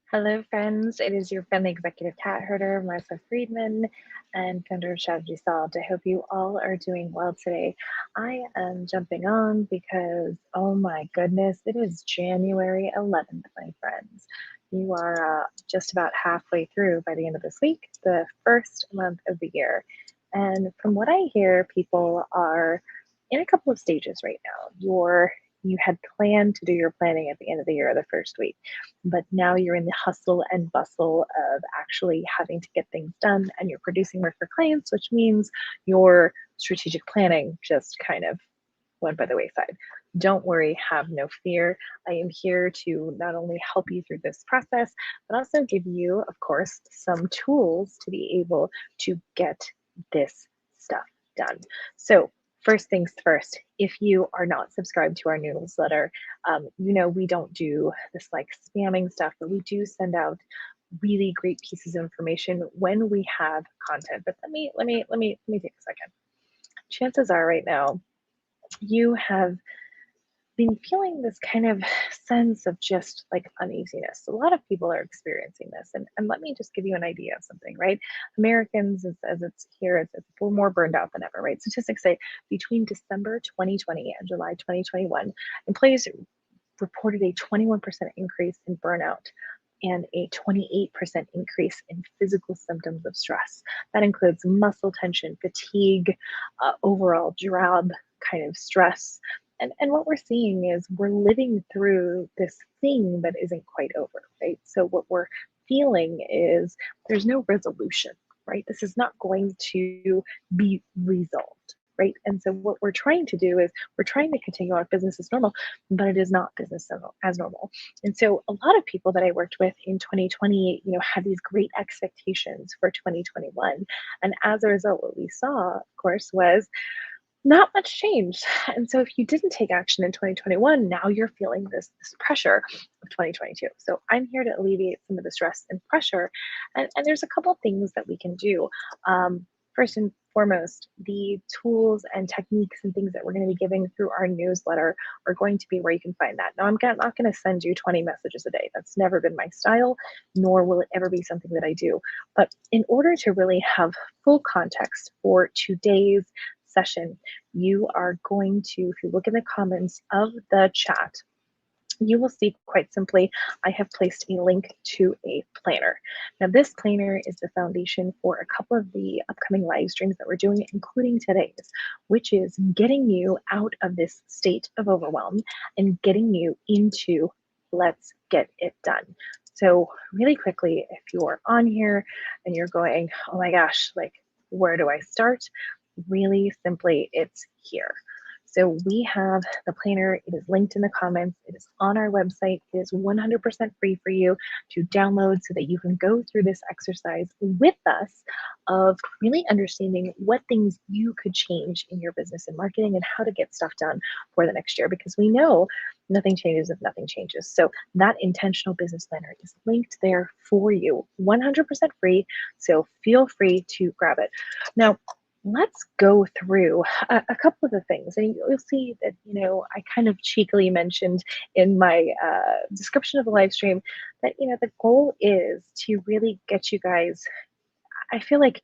Hello, friends. It is your friendly executive cat herder, Martha Friedman, and founder of Strategy Solved. I hope you all are doing well today. I am jumping on because, oh my goodness, it is January 11th, my friends. You are just about halfway through by the end of this week, the first month of the year. And from what I hear, people are in a couple of stages right now. You had planned to do your planning at the end of the year, the first week, but now you're in the hustle and bustle of actually having to get things done, and you're producing work for clients, which means your strategic planning just kind of went by the wayside. Don't worry, have no fear. I am here to not only help you through this process, but also give you, of course, some tools to be able to get this stuff done. So first things first, if you are not subscribed to our newsletter, we don't do this like spamming stuff, but we do send out really great pieces of information when we have content. But let me take a second. Chances are right now you have been feeling this kind of sense of just like uneasiness. A lot of people are experiencing this. And let me just give you an idea of something, right? Americans, as it's here, we're more burned out than ever, right? Statistics say between December 2020 and July 2021, employees reported a 21% increase in burnout and a 28% increase in physical symptoms of stress. That includes muscle tension, fatigue, overall drab kind of stress. And what we're seeing is we're living through this thing that isn't quite over, right? So what we're feeling is there's no resolution, right? This is not going to be resolved, right? And so what we're trying to do is we're trying to continue our business as normal, but it is not business as normal. And so a lot of people that I worked with in 2020, had these great expectations for 2021. And as a result, what we saw, of course, was not much change. And so if you didn't take action in 2021, now you're feeling this pressure of 2022. So I'm here to alleviate some of the stress and pressure. And there's a couple of things that we can do. First and foremost, the tools and techniques and things that we're going to be giving through our newsletter are going to be where you can find that. Now, I'm not going to send you 20 messages a day. That's never been my style, nor will it ever be something that I do. But in order to really have full context for today's session, you are going to, if you look in the comments of the chat, you will see quite simply, I have placed a link to a planner. Now, this planner is the foundation for a couple of the upcoming live streams that we're doing, including today's, which is getting you out of this state of overwhelm and getting you into let's get it done. So really quickly, if you're on here and you're going, oh my gosh, like, where do I start? Really simply, it's here. So we have the planner. It is linked in the comments. It is on our website. It is 100% free for you to download so that you can go through this exercise with us of really understanding what things you could change in your business and marketing and how to get stuff done for the next year, because we know nothing changes if nothing changes. So that intentional business planner is linked there for you, 100% free. So feel free to grab it. Now, let's go through a couple of the things. And you'll see that, I kind of cheekily mentioned in my description of the live stream that, the goal is to really get you guys, I feel like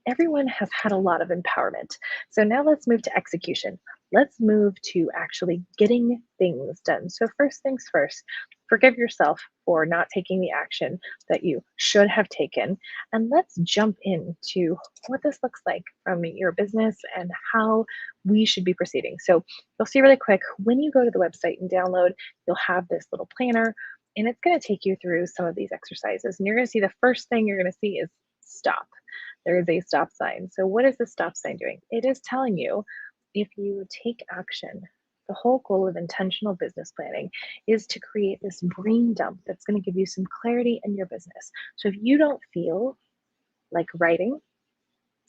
everyone has had a lot of empowerment. So now let's move to execution. Let's move to actually getting things done. So first things first, forgive yourself for not taking the action that you should have taken. And let's jump into what this looks like from your business and how we should be proceeding. So you'll see really quick, when you go to the website and download, you'll have this little planner, and it's going to take you through some of these exercises. And you're going to see the first thing you're going to see is stop. There is a stop sign. So what is the stop sign doing? It is telling you if you take action. The whole goal of intentional business planning is to create this brain dump that's going to give you some clarity in your business. So if you don't feel like writing,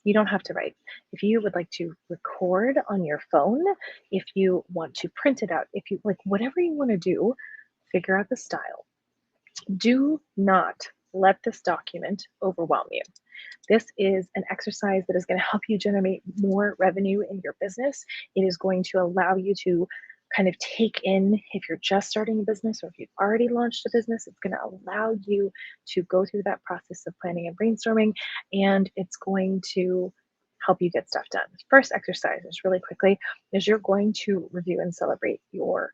you don't have to write. If you would like to record on your phone, if you want to print it out, if you like, whatever you want to do, figure out the style. Do not let this document overwhelm you. This is an exercise that is going to help you generate more revenue in your business. It is going to allow you to kind of take in if you're just starting a business or if you've already launched a business. It's going to allow you to go through that process of planning and brainstorming, and it's going to help you get stuff done. First exercise is really quickly is you're going to review and celebrate your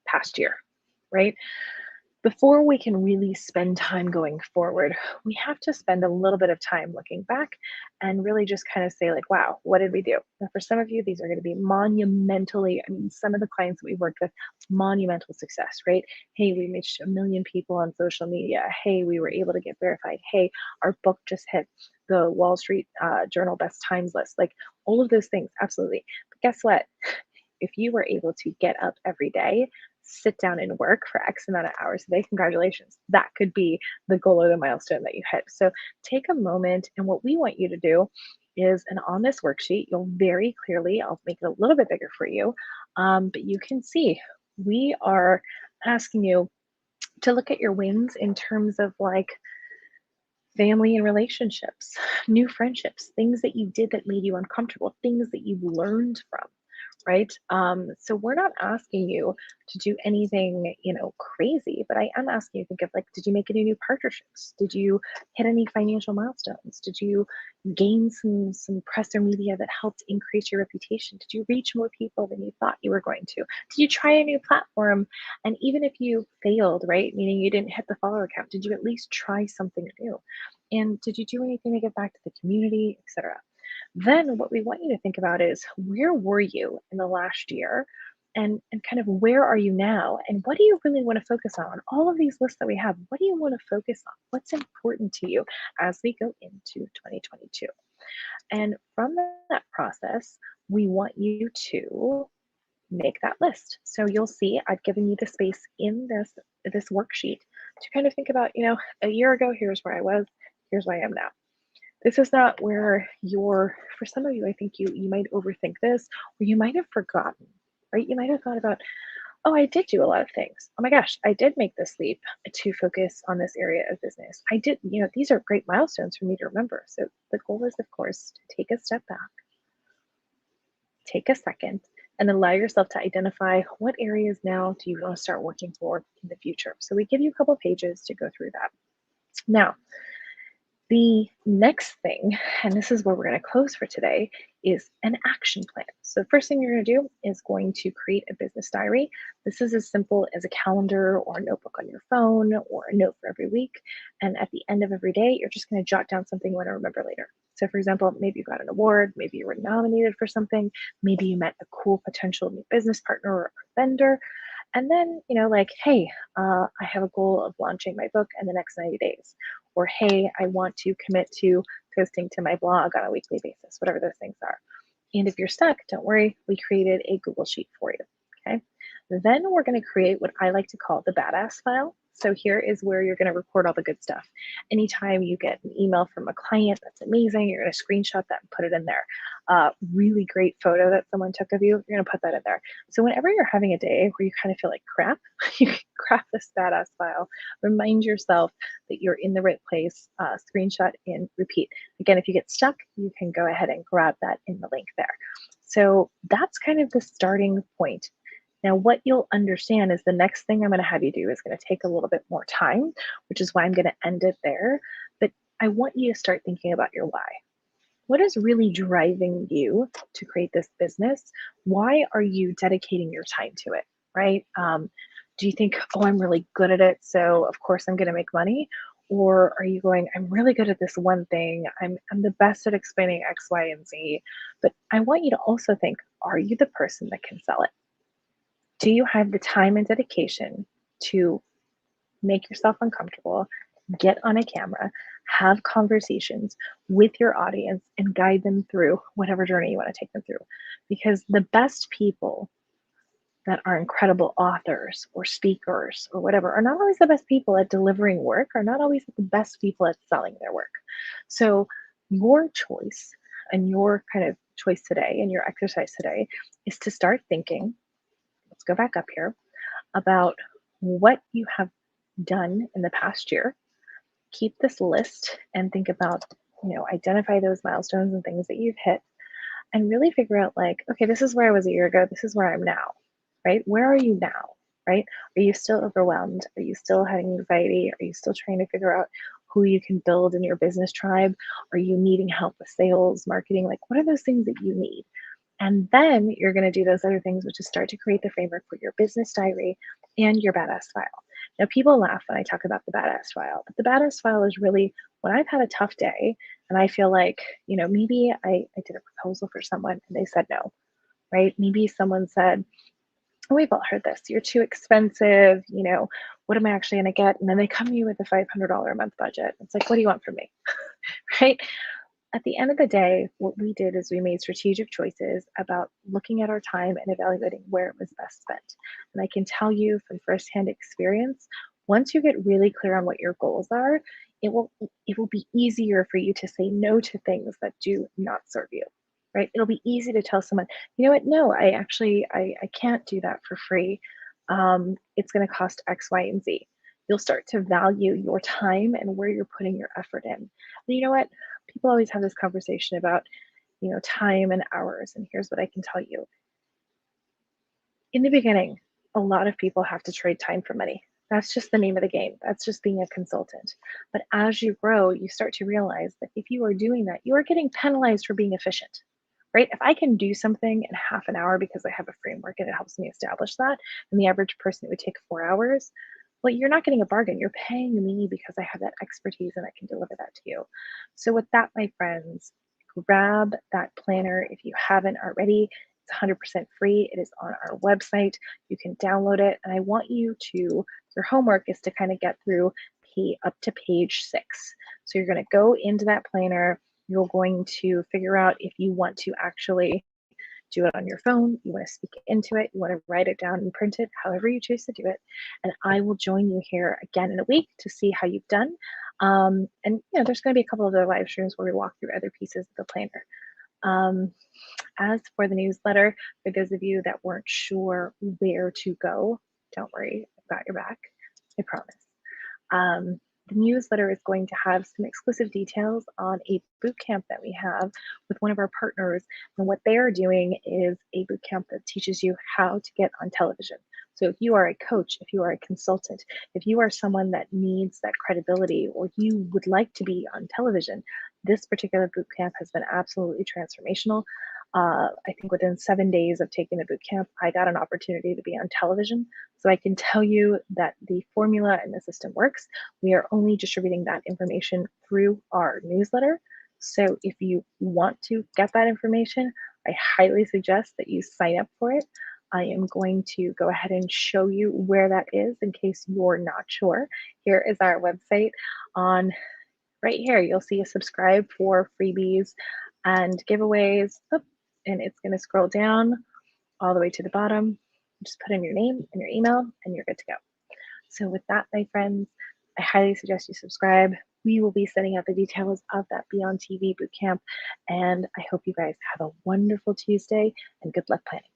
past year, right? Before we can really spend time going forward, we have to spend a little bit of time looking back and really just kind of say, like, wow, what did we do? Now, for some of you, these are going to be monumentally, I mean, some of the clients that we've worked with, monumental success, right? Hey, we reached 1 million people on social media. Hey, we were able to get verified. Hey, our book just hit the Wall Street Journal Best Times list. Like all of those things, absolutely. But guess what? If you were able to get up every day, sit down and work for X amount of hours a day, congratulations. That could be the goal or the milestone that you hit. So take a moment, and what we want you to do is, and on this worksheet, you'll very clearly, I'll make it a little bit bigger for you, but you can see we are asking you to look at your wins in terms of like family and relationships, new friendships, things that you did that made you uncomfortable, things that you learned from, right? So we're not asking you to do anything, crazy, but I am asking you to think of like, did you make any new partnerships? Did you hit any financial milestones? Did you gain some press or media that helped increase your reputation? Did you reach more people than you thought you were going to? Did you try a new platform? And even if you failed, right, meaning you didn't hit the follower count, did you at least try something new? And did you do anything to give back to the community, etc.? Then what we want you to think about is where were you in the last year, and kind of where are you now, and what do you really want to focus on all of these lists that we have? What do you want to focus on? What's important to you as we go into 2022? And from that process, we want you to make that list. So you'll see I've given you the space in this worksheet to kind of think about, a year ago, here's where I was, here's where I am now. This is not where for some of you, I think you might overthink this, or you might have forgotten, right? You might have thought about, oh, I did do a lot of things. Oh my gosh, I did make this leap to focus on this area of business. I did, these are great milestones for me to remember. So the goal is, of course, to take a step back, take a second, and allow yourself to identify what areas now do you want to start working for in the future. So we give you a couple pages to go through that. Now, the next thing, and this is where we're going to close for today, is an action plan. So first thing you're going to do is going to create a business diary. This is as simple as a calendar or a notebook on your phone or a note for every week. And at the end of every day, you're just going to jot down something you want to remember later. So for example, maybe you got an award, maybe you were nominated for something, maybe you met a cool potential new business partner or vendor. And then, like, hey, I have a goal of launching my book in the next 90 days. Or, hey, I want to commit to posting to my blog on a weekly basis, whatever those things are. And if you're stuck, don't worry, we created a Google Sheet for you, okay? Then we're gonna create what I like to call the badass file. So here is where you're gonna record all the good stuff. Anytime you get an email from a client that's amazing, you're gonna screenshot that and put it in there. Really great photo that someone took of you, you're gonna put that in there. So whenever you're having a day where you kind of feel like crap, you can grab this badass file, remind yourself that you're in the right place, screenshot and repeat. Again, if you get stuck, you can go ahead and grab that in the link there. So that's kind of the starting point. Now, what you'll understand is the next thing I'm going to have you do is going to take a little bit more time, which is why I'm going to end it there. But I want you to start thinking about your why. What is really driving you to create this business? Why are you dedicating your time to it, right? Do you think, oh, I'm really good at it, so of course I'm going to make money? Or are you going, I'm really good at this one thing. I'm the best at explaining X, Y, and Z. But I want you to also think, are you the person that can sell it? Do you have the time and dedication to make yourself uncomfortable, get on a camera, have conversations with your audience, and guide them through whatever journey you want to take them through? Because the best people that are incredible authors or speakers or whatever are not always the best people at delivering work, are not always the best people at selling their work. So your choice and your kind of choice today and your exercise today is to start thinking, let's go back up here, about what you have done in the past year. Keep this list and think about, identify those milestones and things that you've hit, and really figure out like, okay, this is where I was a year ago, this is where I'm now. right? Where are you now, right? Are you still overwhelmed? Are you still having anxiety? Are you still trying to figure out who you can build in your business tribe? Are you needing help with sales, marketing? Like, what are those things that you need? And then you're going to do those other things, which is start to create the framework for your business diary and your badass file. Now, people laugh when I talk about the badass file, but the badass file is really when I've had a tough day and I feel like, maybe I did a proposal for someone and they said no, right? Maybe someone said, oh, we've all heard this, you're too expensive, what am I actually going to get? And then they come to you with a $500 a month budget. It's like, what do you want from me? Right? At the end of the day, what we did is we made strategic choices about looking at our time and evaluating where it was best spent. And I can tell you from firsthand experience, once you get really clear on what your goals are, it will be easier for you to say no to things that do not serve you. Right? It'll be easy to tell someone, you know what, no, I can't do that for free. It's going to cost X, Y, and Z. You'll start to value your time and where you're putting your effort in. And you know what? People always have this conversation about, time and hours. And here's what I can tell you. In the beginning, a lot of people have to trade time for money. That's just the name of the game. That's just being a consultant. But as you grow, you start to realize that if you are doing that, you are getting penalized for being efficient, right? If I can do something in half an hour because I have a framework and it helps me establish that, and the average person it would take 4 hours, well, you're not getting a bargain. You're paying me because I have that expertise and I can deliver that to you. So, with that, my friends, grab that planner if you haven't already. It's 100% free. It is on our website. You can download it. And I want you to, your homework is to kind of get through up to page 6. So, you're going to go into that planner. You're going to figure out if you want to actually do it on your phone, you want to speak into it, you want to write it down and print it, however you choose to do it. And I will join you here again in a week to see how you've done. And there's going to be a couple of other live streams where we walk through other pieces of the planner. As for the newsletter, for those of you that weren't sure where to go, don't worry, I've got your back. I promise. The newsletter is going to have some exclusive details on a boot camp that we have with one of our partners. And what they are doing is a boot camp that teaches you how to get on television. So if you are a coach, if you are a consultant, if you are someone that needs that credibility or you would like to be on television, this particular boot camp has been absolutely transformational. I think within 7 days of taking the boot camp, I got an opportunity to be on television. So I can tell you that the formula and the system works. We are only distributing that information through our newsletter. So if you want to get that information, I highly suggest that you sign up for it. I am going to go ahead and show you where that is in case you're not sure. Here is our website. On right here, you'll see a subscribe for freebies and giveaways. And it's going to scroll down all the way to the bottom. Just put in your name and your email and you're good to go. So with that, my friends, I highly suggest you subscribe. We will be sending out the details of that Beyond TV bootcamp. And I hope you guys have a wonderful Tuesday and good luck planning.